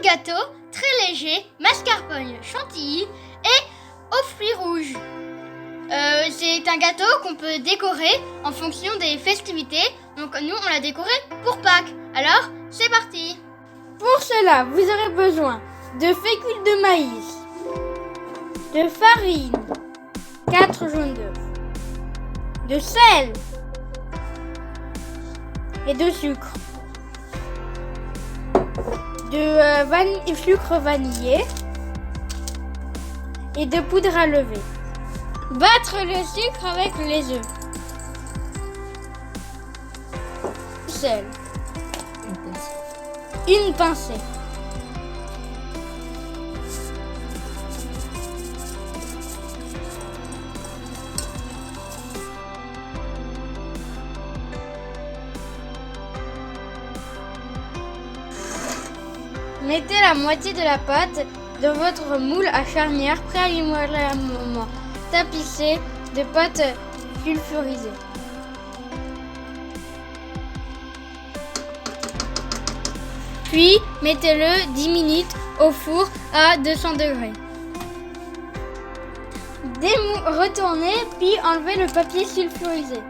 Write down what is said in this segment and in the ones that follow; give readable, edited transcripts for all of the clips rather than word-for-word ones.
gâteau très léger, mascarpone chantilly et aux fruits rouges. C'est un gâteau qu'on peut décorer en fonction des festivités. Donc nous, on l'a décoré pour Pâques. Alors, c'est parti! Pour cela, vous aurez besoin de fécule de maïs, de farine, 4 jaunes d'œufs, de sel et de sucre, de sucre vanillé et de poudre à lever. Battre le sucre avec les œufs. Sel. Une pincée. Mettez la moitié de la pâte dans votre moule à charnière préalablement tapissé de pâte sulfurisée. Puis, mettez-le 10 minutes au four à 200 degrés. Retournez, puis enlevez le papier sulfurisé.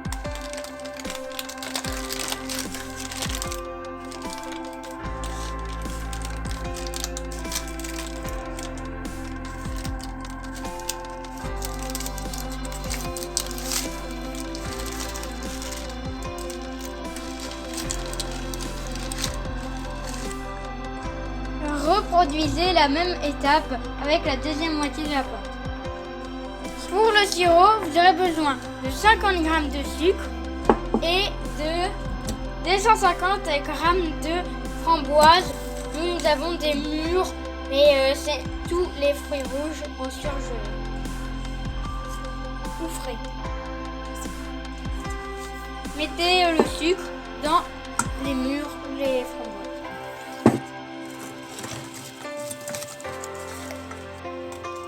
Reproduisez la même étape avec la deuxième moitié de la pâte. Pour le sirop, vous aurez besoin de 50 g de sucre et de 250 g de framboises. Nous avons des mûres, mais c'est tous les fruits rouges en surgelé ou frais. Mettez le sucre dans les mûres ou les framboises.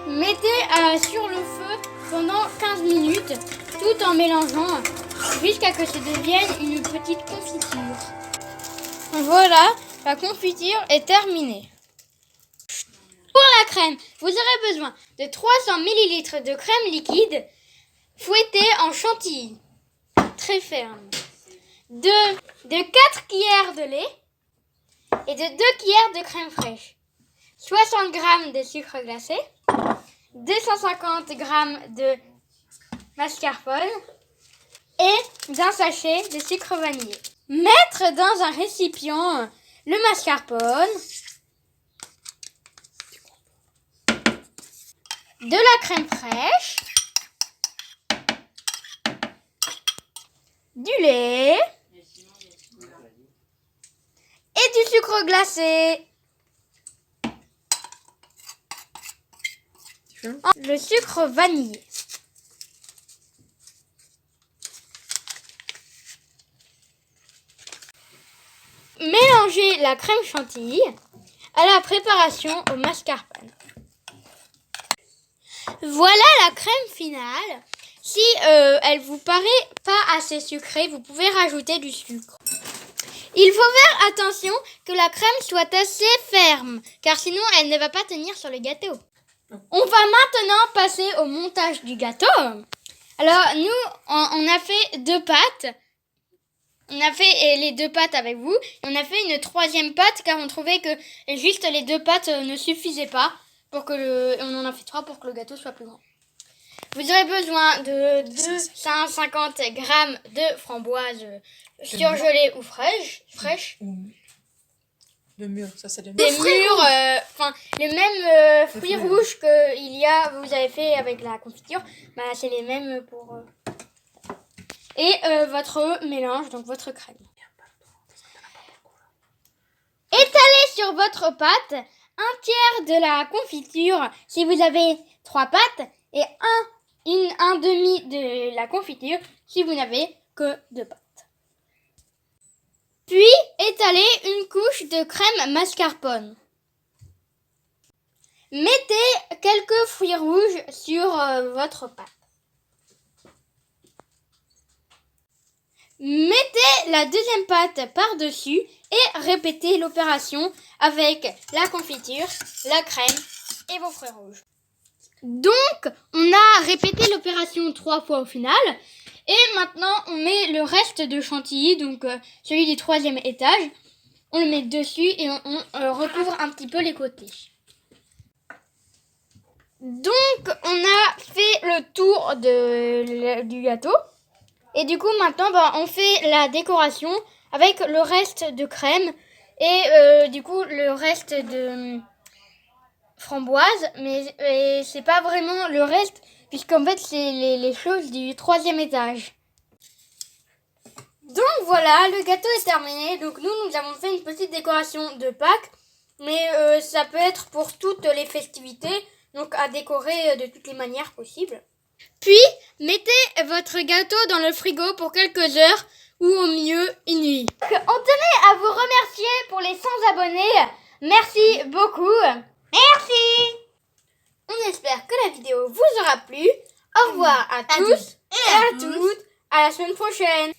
Mettez sur le feu pendant 15 minutes tout en mélangeant jusqu'à ce que ça devienne une petite confiture. Voilà, la confiture est terminée. Pour la crème, vous aurez besoin de 300 ml de crème liquide fouettée en chantilly, très ferme, de 4 cuillères de lait et de 2 cuillères de crème fraîche, 60 g de sucre glacé, 250 g de mascarpone et d'un sachet de sucre vanillé. Mettre dans un récipient le mascarpone, de la crème fraîche, du lait et du sucre glacé. Le sucre vanillé. Mélangez la crème chantilly à la préparation au mascarpone. Voilà la crème finale. Si elle vous paraît pas assez sucrée, vous pouvez rajouter du sucre. Il faut faire attention que la crème soit assez ferme, car sinon elle ne va pas tenir sur le gâteau. On va maintenant passer au montage du gâteau. Alors nous, on a fait 2 pâtes. On a fait les 2 pâtes avec vous. On a fait une 3e pâte car on trouvait que juste les 2 pâtes ne suffisaient pas pour que on en a fait 3 pour que le gâteau soit plus grand. Vous aurez besoin de 250 g de framboises surgelées ou fraîches. De mûres, ça c'est Des mûres, les mêmes fruits rouges que vous avez fait avec la confiture, c'est les mêmes pour... Et votre mélange, donc votre crème. Étalez sur votre pâte 1/3 de la confiture si vous avez 3 pâtes et un demi de la confiture si vous n'avez que 2 pâtes. Puis, étalez une couche de crème mascarpone. Mettez quelques fruits rouges sur votre pâte. Mettez la deuxième pâte par-dessus et répétez l'opération avec la confiture, la crème et vos fruits rouges. Donc, on a répété l'opération 3 fois au final. Et maintenant, on met le reste de chantilly, donc celui du 3e étage. On le met dessus et on recouvre un petit peu les côtés. Donc, on a fait le tour du gâteau. Et du coup, maintenant, on fait la décoration avec le reste de crème et du coup, le reste de framboise. Mais c'est pas vraiment le reste, puisqu'en fait, c'est les choses du 3e étage. Donc voilà, le gâteau est terminé. Donc nous avons fait une petite décoration de Pâques. Mais ça peut être pour toutes les festivités. Donc à décorer de toutes les manières possibles. Puis, mettez votre gâteau dans le frigo pour quelques heures ou au mieux une nuit. On tenait à vous remercier pour les 100 abonnés. Merci beaucoup. Merci! On espère que la vidéo vous aura plu. Au revoir à tous et à toutes. À la semaine prochaine.